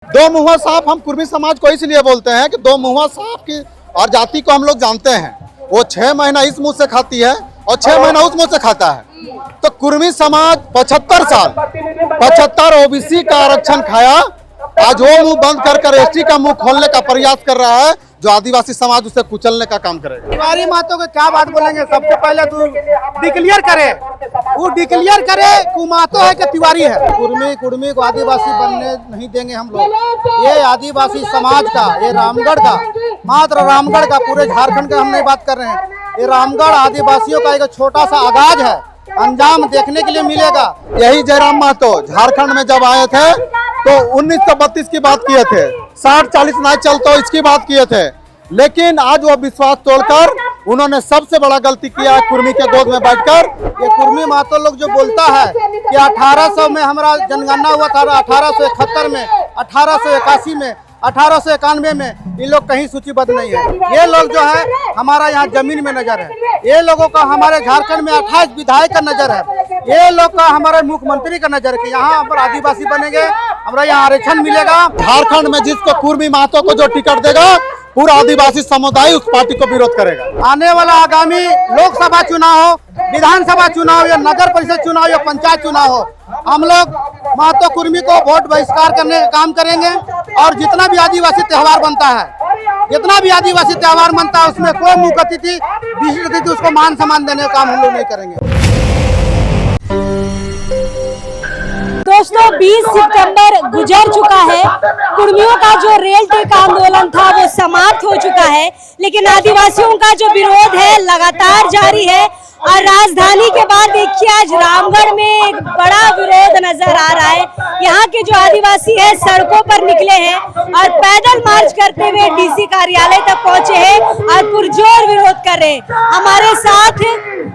दो मुँहा सांप हम कुर्मी समाज को इसलिए बोलते हैं कि दो मुँहा सांप की और जाति को हम लोग जानते हैं। वो 6 महीना इस मुंह से खाती है और 6 महीना उस मुंह से खाता है। तो कुर्मी समाज 75 साल 75 ओबीसी का आरक्षण खाया, आज वो मुंह बंद कर एसटी का मुंह खोलने का प्रयास कर रहा है, जो आदिवासी समाज उसे कुचलने का काम करेगा। तिवारी महतो को क्या बात बोलेंगे? सबसे पहले तो डिक्लेयर करे, वो डिक्लेयर करे कि महतो है कि तिवारी है। कुर्मी को आदिवासी बनने नहीं देंगे हम लोग। ये आदिवासी समाज का, ये रामगढ़ का, मात्र रामगढ़ का, पूरे झारखंड का हम नहीं बात कर रहे हैं। ये रामगढ़ आदिवासियों का एक छोटा सा आगाज है, अंजाम देखने के लिए मिलेगा। यही जयराम महतो झारखंड में जब आए थे तो 1932 की बात किए थे, 60-40 नहीं चलते इसकी बात किए थे, लेकिन आज वो विश्वास तोड़कर उन्होंने सबसे बड़ा गलती किया है कुर्मी के गोद में बैठकर। ये कुर्मी महतो लोग जो बोलता है कि 1800 में हमारा जनगणना हुआ था, 1871 में, 1881 में, 1891 में, ये लोग कहीं सूचीबद्ध नहीं है। ये लोग जो है हमारा यहाँ जमीन में नजर है। ये लोगों का हमारे झारखंड में 28 विधायक का नजर है। ये लोग का हमारे मुख्यमंत्री का नजर है कि यहाँ पर आदिवासी बनेंगे, हमारा यहाँ आरक्षण मिलेगा। झारखंड में जिसको कुर्मी महतो को जो टिकट देगा, पूरा आदिवासी समुदाय उस पार्टी को विरोध करेगा। आने वाला आगामी लोकसभा चुनाव हो, विधानसभा चुनाव या नगर परिषद चुनाव या पंचायत चुनाव हो, हम लोग महतो कुर्मी को वोट बहिष्कार करने का काम करेंगे। और जितना भी आदिवासी त्योहार बनता है, उसमें कोई मुख्य अतिथि, विशिष्ट अतिथि, उसको मान सम्मान देने का काम हम लोग नहीं करेंगे। दोस्तों 20 सितंबर गुजर चुका है। कुर्मियों का जो रेल टेक आंदोलन था वो समाप्त हो चुका है, लेकिन आदिवासियों का जो विरोध है लगातार जारी है। और राजधानी के बाद देखिए आज रामगढ़ में एक बड़ा विरोध नजर आ रहा है। यहाँ के जो आदिवासी है सड़कों पर निकले हैं और पैदल मार्च करते हुए डीसी कार्यालय तक पहुंचे हैं और पुरजोर विरोध कर रहे हैं। हमारे साथ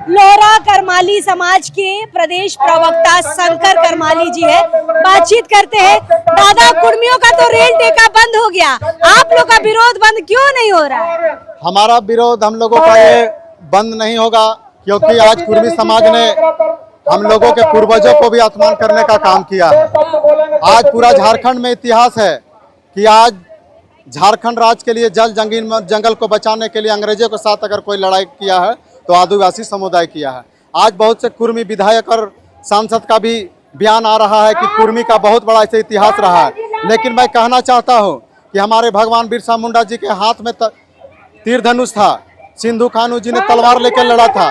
लोहरा करमाली समाज के प्रदेश प्रवक्ता शंकर करमाली जी है, बातचीत करते हैं। दादा, कुर्मियों का तो रेल टेका बंद हो गया, आप लोग का विरोध बंद क्यों नहीं हो रहा है? हमारा विरोध हम लोगों का ये बंद नहीं होगा, क्योंकि आज कुर्मी समाज ने हम लोगों के पूर्वजों को भी अपमान करने का काम किया है। आज पूरा झारखंड में इतिहास है कि आज झारखंड राज्य के लिए जंगल को बचाने के लिए अंग्रेजों के साथ अगर कोई लड़ाई किया है तो आदिवासी समुदाय किया है। आज बहुत से कुर्मी विधायक और सांसद का भी बयान आ रहा है कि कुर्मी का बहुत बड़ा ऐसे इतिहास रहा है, लेकिन मैं कहना चाहता हूँ कि हमारे भगवान बिरसा मुंडा जी के हाथ में तीर धनुष था, सिंधु कान्हू जी ने तलवार लेकर लड़ा था।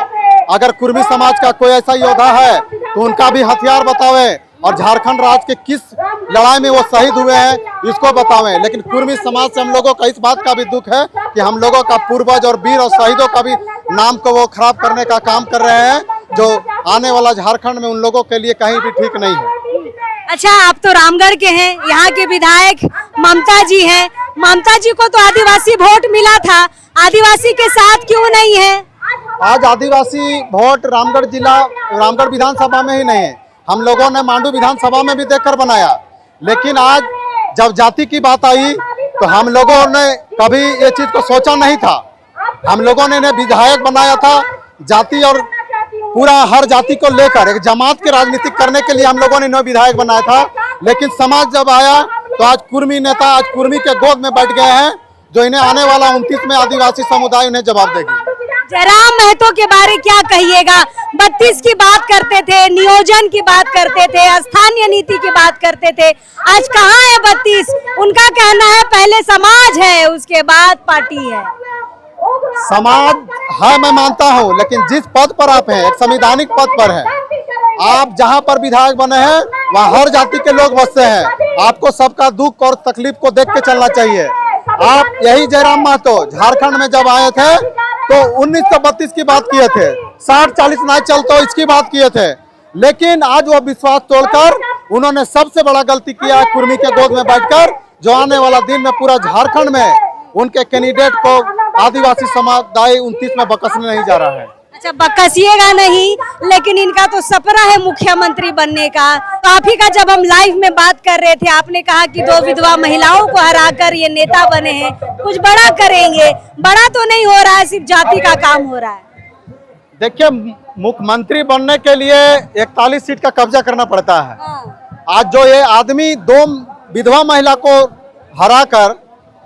अगर कुर्मी समाज का कोई ऐसा योद्धा है तो उनका भी हथियार बतावे और झारखंड राज्य के किस लड़ाई में वो शहीद हुए हैं इसको बतावें। लेकिन कुर्मी समाज से हम लोगों का इस बात का भी दुख है कि हम लोगों का पूर्वज और वीर और शहीदों का भी नाम को वो खराब करने का काम कर रहे हैं, जो आने वाला झारखंड में उन लोगों के लिए कहीं भी ठीक नहीं है। अच्छा, आप तो रामगढ़ के हैं, यहाँ के विधायक ममता जी हैं। ममता जी को तो आदिवासी वोट मिला था, आदिवासी के साथ क्यों नहीं है? आज आदिवासी वोट रामगढ़ जिला, रामगढ़ विधानसभा में ही नहीं है, हम लोगों ने मांडू विधानसभा में भी देखकर बनाया। लेकिन आज जब जाति की बात आई तो हम लोगों ने कभी ये चीज को सोचा नहीं था। हम लोगों ने विधायक बनाया था जाति और पूरा हर जाति को लेकर एक जमात के राजनीति करने के लिए हम लोगों ने विधायक बनाया था। लेकिन समाज जब आया तो आज कुर्मी नेता आज कुर्मी के गोद में बैठ गए हैं, जो इन्हें आने वाला 29 में आदिवासी समुदाय उन्हें जवाब देगी। जयराम महतो के बारे क्या कहिएगा? 32 की बात करते थे, नियोजन की बात करते थे, स्थानीय नीति की बात करते थे, आज कहाँ है 32? उनका कहना है पहले समाज है उसके बाद पार्टी है। समाज है, मैं मानता हूँ, लेकिन जिस पद पर आप हैं, एक संवैधानिक पद पर है, आप जहाँ पर विधायक बने हैं वहाँ हर जाति के लोग बसते हैं। आपको सबका दुख और तकलीफ को देख के चलना चाहिए। आप यही जयराम महतो झारखंड में जब आए थे तो 1932 की बात किए थे, 60-40 नहीं चलते इसकी बात किए थे, लेकिन आज वो विश्वास तोड़कर उन्होंने सबसे बड़ा गलती किया है कुर्मी के गोद में बैठकर, जो आने वाला दिन में पूरा झारखंड में उनके कैंडिडेट को आदिवासी समुदाय 29 में बकसने नहीं जा रहा है। अच्छा, बकसिएगा नहीं, लेकिन इनका तो सपना है मुख्यमंत्री बनने का। तो आप ही का जब हम लाइव में बात कर रहे थे, आपने कहा कि 2 विधवा महिलाओं को हराकर ये नेता बने हैं, कुछ बड़ा करेंगे। बड़ा तो नहीं हो रहा है, सिर्फ जाति का काम हो रहा है। देखिए, मुख्यमंत्री बनने के लिए 41 सीट का कब्जा करना पड़ता है। आज जो ये आदमी विधवा महिला को हराकर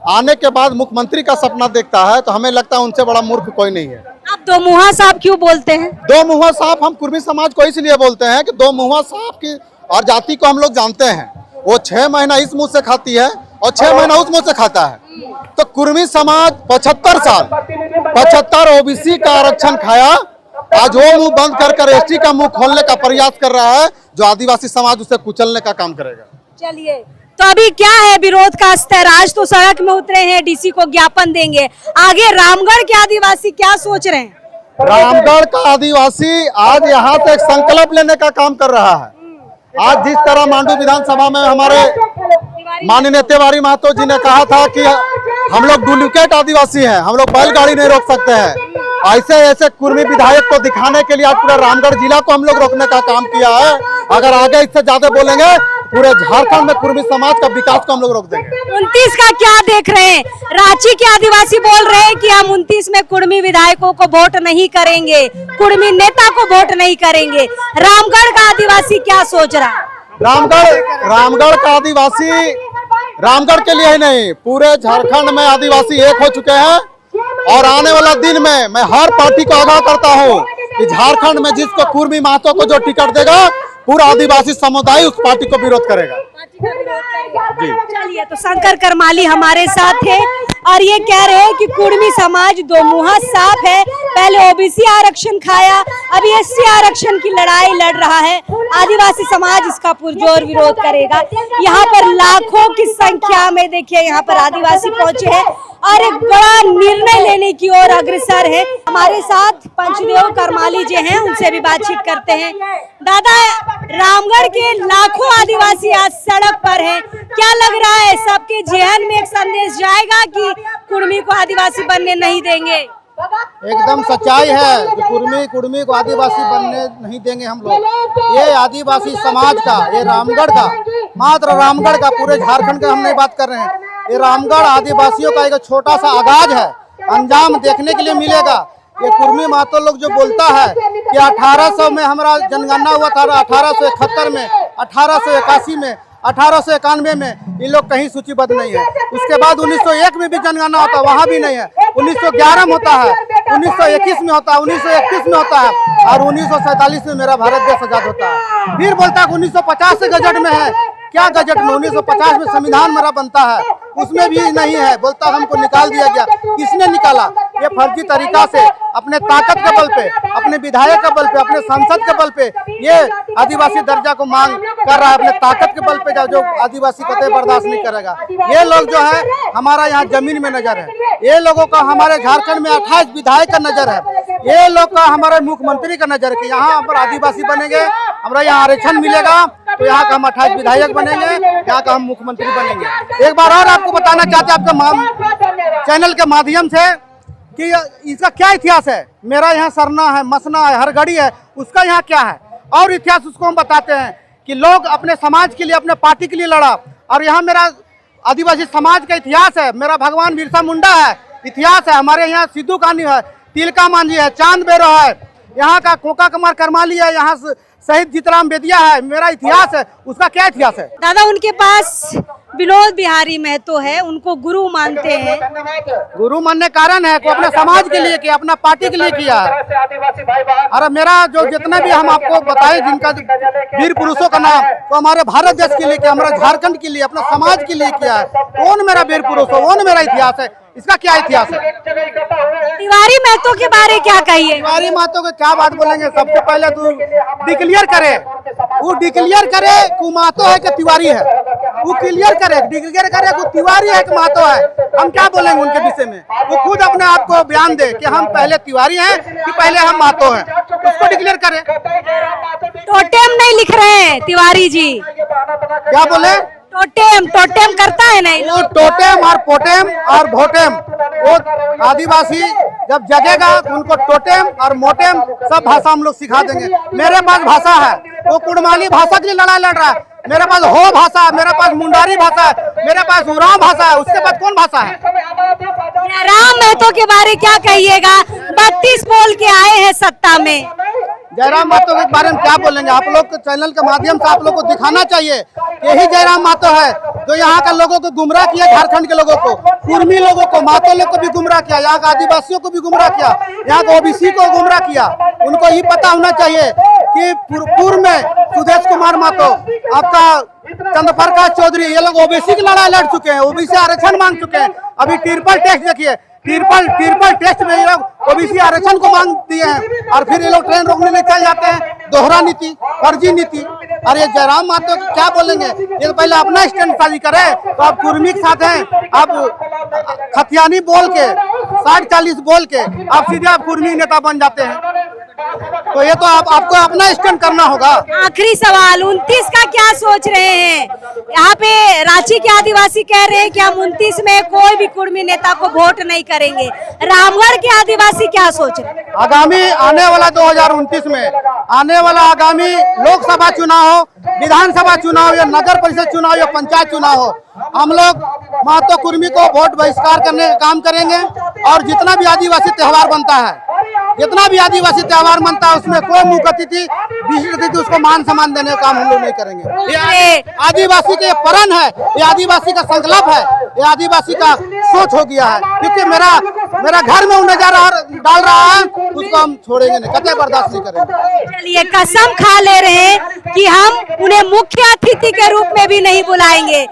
आने के बाद मुख्यमंत्री का सपना देखता है तो हमें लगता है उनसे बड़ा मूर्ख कोई नहीं है। आप दो मुहा साहब क्यों बोलते हैं? दो मुहा साहब हम कुर्मी समाज को इसलिए बोलते हैं कि दो मुहा साहब की और जाति को हम लोग जानते हैं। वो 6 महीना इस मुंह से खाती है और 6 महीना उस मुंह से खाता है। तो कुर्मी समाज 75 साल 75 ओबीसी का आरक्षण खाया, आज वो मुंह बंद कर एसटी का मुंह खोलने का प्रयास कर रहा है, जो आदिवासी समाज उसे कुचलने का काम करेगा। चलिए, तो अभी क्या है विरोध का स्तर? आज तो सड़क में उतरे हैं, डीसी को ज्ञापन देंगे। आगे रामगढ़ के आदिवासी क्या सोच रहे हैं? रामगढ़ का आदिवासी आज यहाँ से एक संकल्प लेने का काम कर रहा है। आज जिस तरह मांडू विधानसभा में हमारे माननीय तिवारी महतो जी ने कहा था कि हम लोग डुप्लीकेट आदिवासी हैं, हम लोग बैलगाड़ी नहीं रोक सकते हैं, ऐसे ऐसे कुर्मी विधायक को दिखाने के लिए आज पूरा रामगढ़ जिला को हम लोग रोकने का काम किया है। अगर आगे इससे ज्यादा बोलेंगे पूरे झारखंड में कुर्मी समाज का विकास को हम लोग रोक देंगे। 29 का क्या देख रहे हैं? रांची के आदिवासी बोल रहे हैं कि हम 29 में कुर्मी विधायकों को वोट नहीं करेंगे, कुर्मी नेता को वोट नहीं करेंगे। रामगढ़ का आदिवासी क्या सोच रहा है? रामगढ़ का आदिवासी रामगढ़ के लिए ही नहीं, पूरे झारखंड में आदिवासी एक हो चुके हैं। और आने वाला दिन में मैं हर पार्टी को आगाह करता हूं कि झारखंड में जिसको कुर्मी महतो को जो टिकट देगा, पूरा आदिवासी समुदाय उस पार्टी को विरोध करेगा। चलिए, तो शंकर करमाली हमारे साथ है और ये कह रहे हैं कि कुर्मी समाज दो मुहा साफ है। पहले ओबीसी आरक्षण खाया, अभी एससी आरक्षण की लड़ाई लड़ रहा है। आदिवासी समाज इसका पुरजोर विरोध करेगा। यहाँ पर लाखों की संख्या में देखिए यहाँ पर आदिवासी पहुंचे हैं और एक बड़ा निर्णय लेने की ओर अग्रसर है। हमारे साथ पंचदेव करमाली जी हैं, उनसे भी बातचीत करते हैं। दादा, रामगढ़ के लाखों आदिवासी आज सड़क पर हैं, क्या लग रहा है सबके जहन में एक संदेश जाएगा कि कुर्मी को आदिवासी बनने नहीं देंगे? एकदम सच्चाई है कि कुर्मी को आदिवासी बनने नहीं देंगे हम लोग। ये आदिवासी समाज का, ये रामगढ़ का, मात्र रामगढ़ का, पूरे झारखंड का हम नहीं बात कर रहे हैं। ये रामगढ़ आदिवासियों का एक छोटा सा आगाज है, अंजाम देखने के लिए मिलेगा। ये कुर्मी महतो लोग जो बोलता है कि 1800 में हमारा जनगणना हुआ था, 1871 में, 1881 में, 1891 में, ये लोग कहीं सूचीबद्ध नहीं है। उसके बाद 1901 में भी जनगणना होता, वहाँ भी नहीं है। 1911 में होता है, 1921 में होता है, 1931 में होता है और 1947 में मेरा भारत देश आजाद होता है। फिर बोलता है 1950 से गजट में है। क्या गजट में? 1950 में संविधान मेरा बनता है, उसमें भी नहीं है। बोलता हमको निकाल दिया गया। किसने निकाला? ये फर्जी तरीका से अपने ताकत के बल पे, अपने विधायक के बल पे, अपने सांसद के बल पे ये आदिवासी दर्जा को मांग कर रहा है। अपने ताकत के बल पे जो आदिवासी कतई बर्दाश्त नहीं करेगा। ये लोग जो है हमारा यहाँ जमीन में नजर है, ये लोगों का हमारे झारखंड में 28 विधायक का नजर है, ये लोग का हमारे मुख्यमंत्री का नजर है कि यहाँ पर आदिवासी बनेंगे, हमारा यहाँ आरक्षण मिलेगा तो यहाँ का हम 28 विधायक बनेंगे, यहाँ का हम मुख्यमंत्री बनेंगे। एक बार और आपको बताना चाहते हैं आपके चैनल के माध्यम से कि इसका क्या इतिहास है। मेरा यहाँ सरना है, मसना है, हरगढ़ी है, उसका यहाँ क्या है और इतिहास उसको हम बताते हैं कि लोग अपने समाज के लिए, अपने पार्टी के लिए लड़ा। और यहाँ मेरा आदिवासी समाज का इतिहास है, मेरा भगवान बिरसा मुंडा है, इतिहास है। हमारे यहाँ सिद्धू कान्हू है, तिलका मांझी है, चांद बेरो है, यहाँ का कोका कुमार करमाली है, यहाँ शहीद जीतराम बेदिया है। मेरा इतिहास है, उसका क्या इतिहास है? दादा, उनके पास विनोद बिहारी महतो है, उनको गुरु मानते हैं। गुरु मानने कारण है कि अपने समाज के लिए किया, अपना पार्टी के लिए किया है। अरे मेरा जो जितने भी हम आपको बताए जिनका वीर पुरुषों का नाम, तो हमारे भारत देश के लिए किया, हमारे झारखंड के लिए, अपने समाज के लिए किया है। कौन मेरा वीर पुरुष हो, कौन मेरा इतिहास है, इसका क्या इतिहास है? तिवारी महतो के बारे क्या कहिए? तिवारी महतो के क्या बात बोलेंगे? सबसे पहले तो डिक्लेयर करे, वो डिक्लेयर करे कि महतो है कि तिवारी है, वो क्लियर करे, डिक्लेयर करे कि तिवारी है कि महतो है। हम क्या बोलेंगे उनके विषय में? वो खुद अपने आप को बयान दे कि हम पहले तिवारी हैं कि पहले हम महतो हैं, उसको डिक्लेयर करे। टोटेम नहीं लिख रहे हैं तिवारी जी। क्या बोले? टोटेम करता है नहीं? वो टोटेम और पोटेम और भोटेम, वो आदिवासी जब जगेगा तो उनको टोटेम और मोटेम सब भाषा हम लोग सिखा देंगे। मेरे पास भाषा है, वो कुड़माली भाषा के लिए लड़ाई लड़ रहा है। मेरे पास हो भाषा है, मेरे पास मुंडारी भाषा है, मेरे पास उरांव भाषा है, उसके बाद कौन भाषा है? राम महतो के बारे क्या कहिएगा? 32 बोल के आए हैं सत्ता में। जयराम महतो के बारे में क्या बोलेंगे? आप लोग के चैनल के माध्यम से आप लोग को दिखाना चाहिए कि यही जयराम महतो है जो यहाँ के लोगों को गुमराह किया, झारखंड के लोगों को, कुर्मी लोगों को, महतो लोग को भी गुमराह किया, यहाँ के आदिवासियों को भी गुमराह किया, यहाँ के ओबीसी को गुमराह किया। उनको ये पता होना चाहिए कि पूर्व में सुदेश कुमार महतो, आपका चंद्रप्रकाश चौधरी, ये लोग ओबीसी की लड़ाई लड़ चुके हैं, ओबीसी आरक्षण मांग चुके हैं। अभी ट्रिपल टेस्ट देखिए, ट्रिपल टेस्ट में ये लोग ओबीसी आरक्षण को मांग दिए हैं और फिर ये लोग ट्रेन रोकने ले चल जाते हैं। दोहरा नीति, फर्जी नीति। और ये जयराम महतो क्या बोलेंगे? ये तो पहले अपना स्टैंड साझी करे। तो आप कुर्मी के साथ हैं, आप खतियानी बोल के 60-40 बोल के आप सीधे आप कुर्मी नेता बन जाते हैं। तो ये तो आपको अपना स्टैंड करना होगा। आखिरी सवाल, 29 का क्या सोच रहे हैं? यहाँ पे रांची के आदिवासी कह रहे हैं कि हम 29 में कोई भी कुर्मी नेता को वोट नहीं करेंगे। रामगढ़ के आदिवासी क्या सोच रहे हैं? आगामी आने वाला 2029 में आने वाला आगामी लोकसभा चुनाव हो, विधानसभा चुनाव या नगर परिषद चुनाव या पंचायत चुनाव हो, हम लोग महतो कुर्मी को वोट बहिष्कार करने का काम करेंगे। और जितना भी आदिवासी त्योहार बनता है, जितना भी आदिवासी त्योहार बनता है, उसमें कोई मुख्य अतिथि, विशिष्ट अतिथि, उसको मान सम्मान देने का काम हम लोग नहीं करेंगे। ये आदिवासी के प्रण है, ये आदिवासी का संकल्प है, ये आदिवासी का सोच हो गया है। क्योंकि मेरा घर में नजारा डाल रहा है, उसको हम छोड़ेंगे नहीं, कतई बर्दाश्त नहीं करेंगे। चलिए, कसम खा ले रहे हैं कि हम उन्हें मुख्य अतिथि के रूप में भी नहीं बुलाएंगे।